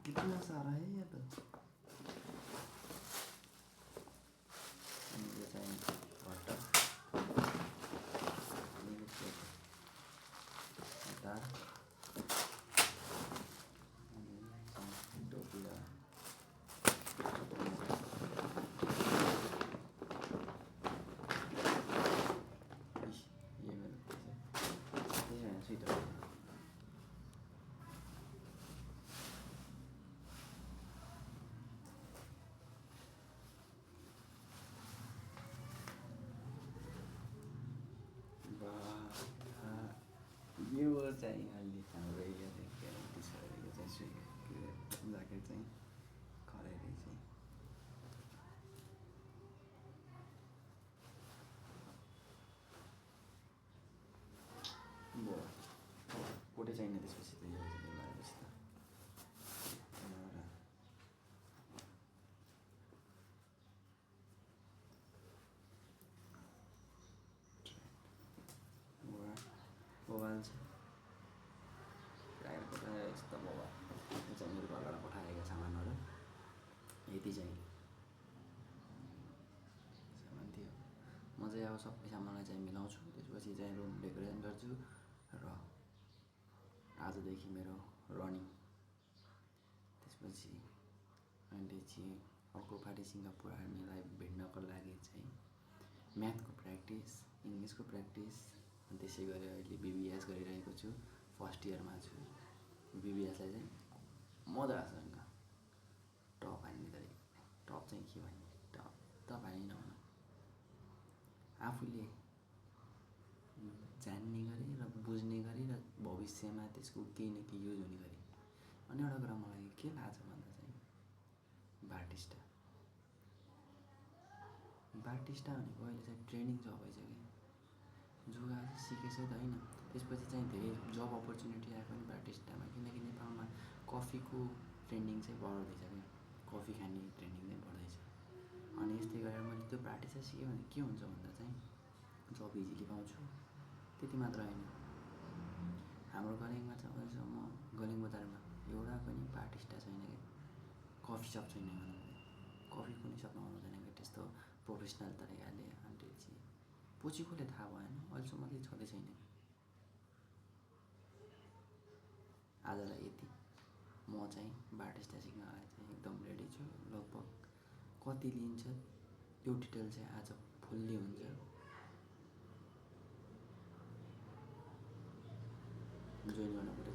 कितना सारा है ये तो यो चाहिँ अलि हाम्रो यो चाहिँ ज्याकेट चाहिँ खराइदिए चाहिँ कोटै चाहिने त्यसपछि त यो लगाएपछि त मोबाइल छ राखेको त यस्तो मोबाइल यो चाहिँ मेरो घरबाट पठाएको सामानहरू यति चाहिँ सामान थियो म चाहिँ अब सबै सामानलाई चाहिँ मिलाउँछु त्यसपछि चाहिँ रुम डेकोरेसन गर्छु र आजदेखि मेरो रनिङ त्यसपछि अहिले चाहिँ अर्को पालि सिङ्गापुर आर्मीलाई भेट्नको लागि चाहिँ म्याथको प्र्याक्टिस इङ्ग्लिसको प्र्याक्टिस अनि त्यसै गरी अहिले बिबिएस गरिरहेको छु फर्स्ट इयरमा छु बिबिएसलाई चाहिँ मजा आउँछ नि टप हान्ने त टप चाहिँ के भन्ने टप हानि नहुन आफूले जान्ने गरी र बुझ्ने गरी र भविष्यमा त्यसको केही न केही युज हुने गरी अनि एउटा कुरा मलाई के लाग्छ भन्दा चाहिँ बार्टिस्टा भनेको अहिले चाहिँ ट्रेनिङ जब भइसक्यो जोगा चाहिँ सिकेछ त होइन त्यसपछि चाहिँ धेरै जब अपर्च्युनिटी आएको नि बार्टिस्टामा किनकि नेपालमा कफीको ट्रेन्डिङ चाहिँ बढ्दैछ क्या कफी खाने ट्रेन्डिङ चाहिँ बढ्दैछ अनि यस्तै गरेर मैले त्यो बार्टिस्टा सिकेँ भने के हुन्छ भन्दा चाहिँ जब इजिली पाउँछु त्यति मात्र होइन हाम्रो गलिङमा चाहिँ अहिलेसम्म गलिङ बजारमा एउटा पनि बार्टिस्टा छैन क्या कफी सप छैन भनौँ कफी कुनै सपमा हुँदैन क्या त्यस्तो प्रोफेसनल तरिकाले अनि त्यो चाहिँ पछि कसले थाहा भएन अहिलेसम्म चाहिँ छँदै छैन आजलाई यति म चाहिँ बार्टिस्टा सिक्नलाई चाहिँ एकदम रेडी छु लगभग कति लिन्छ त्यो डिटेल चाहिँ आज फुल्ली हुन्छ जोइन गर्नु